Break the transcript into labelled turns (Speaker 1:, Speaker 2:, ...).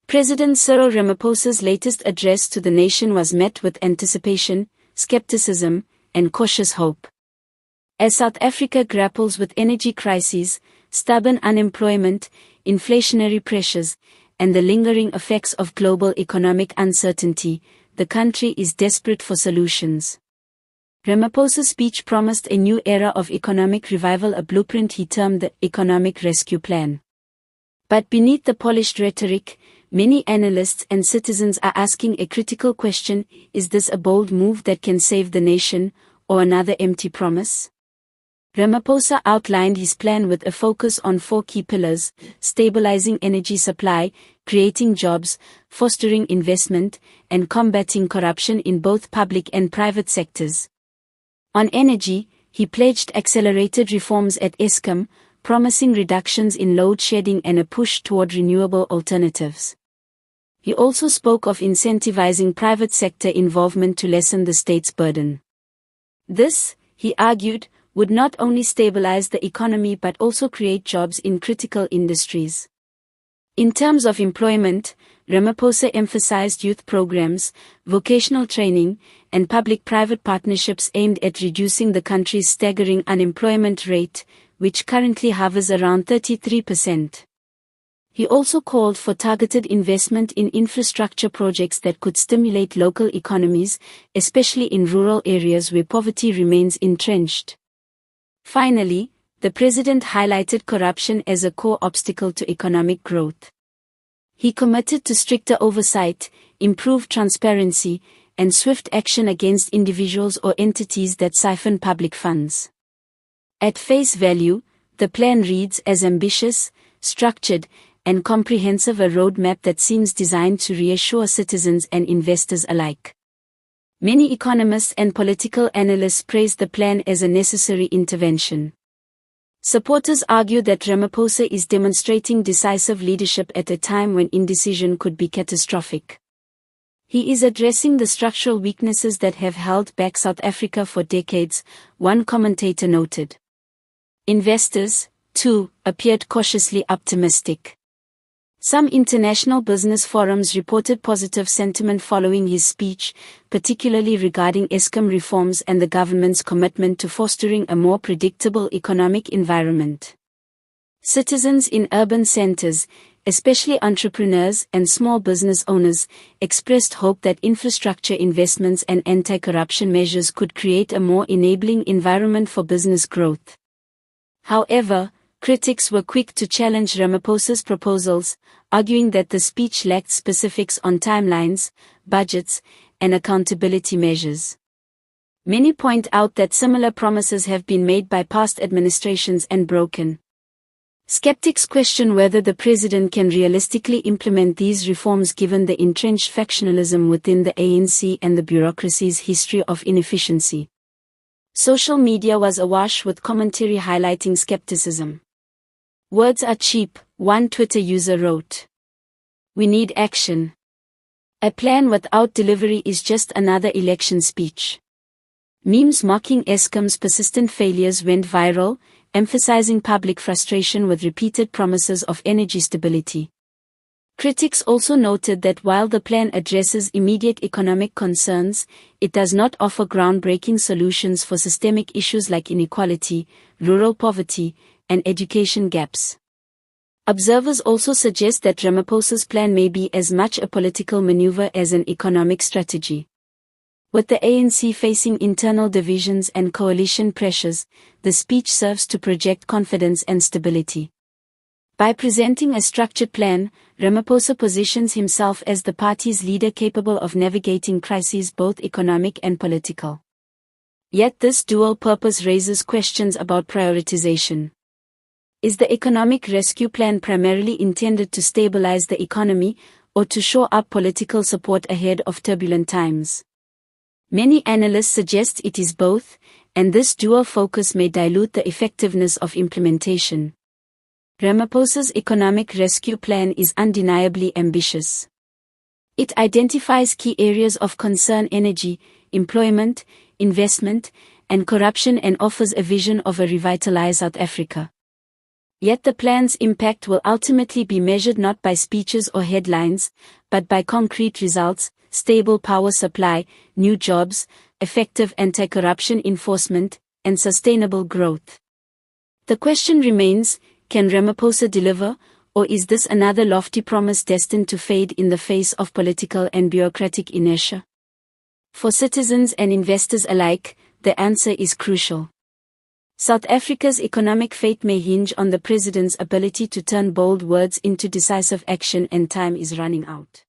Speaker 1: President Cyril Ramaphosa's latest address to the nation was met with anticipation, skepticism, and cautious hope. As South Africa grapples with energy crises, stubborn unemployment, inflationary pressures, and the lingering effects of global economic uncertainty, the country is desperate for solutions. Ramaphosa's speech promised a new era of economic revival, a blueprint he termed the economic rescue plan. But beneath the polished rhetoric, many analysts and citizens are asking a critical question: is this a bold move that can save the nation, or another empty promise? Ramaphosa outlined his plan with a focus on 4 key pillars: stabilizing energy supply, creating jobs, fostering investment, and combating corruption in both public and private sectors. On energy, he pledged accelerated reforms at Eskom, promising reductions in load shedding and a push toward renewable alternatives. He also spoke of incentivizing private sector involvement to lessen the state's burden. This, he argued, would not only stabilize the economy but also create jobs in critical industries. In terms of employment, Ramaphosa emphasized youth programs, vocational training, and public-private partnerships aimed at reducing the country's staggering unemployment rate, which currently hovers around 33%. He also called for targeted investment in infrastructure projects that could stimulate local economies, especially in rural areas where poverty remains entrenched. Finally, the president highlighted corruption as a core obstacle to economic growth. He committed to stricter oversight, improved transparency, and swift action against individuals or entities that siphon public funds. At face value, the plan reads as ambitious, structured, and comprehensive, a roadmap that seems designed to reassure citizens and investors alike. Many economists and political analysts praise the plan as a necessary intervention. Supporters argue that Ramaphosa is demonstrating decisive leadership at a time when indecision could be catastrophic. He is addressing the structural weaknesses that have held back South Africa for decades, one commentator noted. Investors, too, appeared cautiously optimistic. Some international business forums reported positive sentiment following his speech, particularly regarding Eskom reforms and the government's commitment to fostering a more predictable economic environment. Citizens in urban centers, especially entrepreneurs and small business owners, expressed hope that infrastructure investments and anti-corruption measures could create a more enabling environment for business growth. However, critics were quick to challenge Ramaphosa's proposals, arguing that the speech lacked specifics on timelines, budgets, and accountability measures. Many point out that similar promises have been made by past administrations and broken. Skeptics question whether the president can realistically implement these reforms given the entrenched factionalism within the ANC and the bureaucracy's history of inefficiency. Social media was awash with commentary highlighting skepticism. "Words are cheap," one Twitter user wrote. "We need action. A plan without delivery is just another election speech." Memes mocking Eskom's persistent failures went viral, emphasizing public frustration with repeated promises of energy stability. Critics also noted that while the plan addresses immediate economic concerns, it does not offer groundbreaking solutions for systemic issues like inequality, rural poverty, and education gaps. Observers also suggest that Ramaphosa's plan may be as much a political maneuver as an economic strategy. With the ANC facing internal divisions and coalition pressures, the speech serves to project confidence and stability. By presenting a structured plan, Ramaphosa positions himself as the party's leader capable of navigating crises both economic and political. Yet this dual purpose raises questions about prioritization. Is the economic rescue plan primarily intended to stabilize the economy, or to shore up political support ahead of turbulent times? Many analysts suggest it is both, and this dual focus may dilute the effectiveness of implementation. Ramaphosa's economic rescue plan is undeniably ambitious. It identifies key areas of concern: energy, employment, investment, and corruption, and offers a vision of a revitalized South Africa. Yet the plan's impact will ultimately be measured not by speeches or headlines, but by concrete results: stable power supply, new jobs, effective anti-corruption enforcement, and sustainable growth. The question remains, can Ramaphosa deliver, or is this another lofty promise destined to fade in the face of political and bureaucratic inertia? For citizens and investors alike, the answer is crucial. South Africa's economic fate may hinge on the president's ability to turn bold words into decisive action, and time is running out.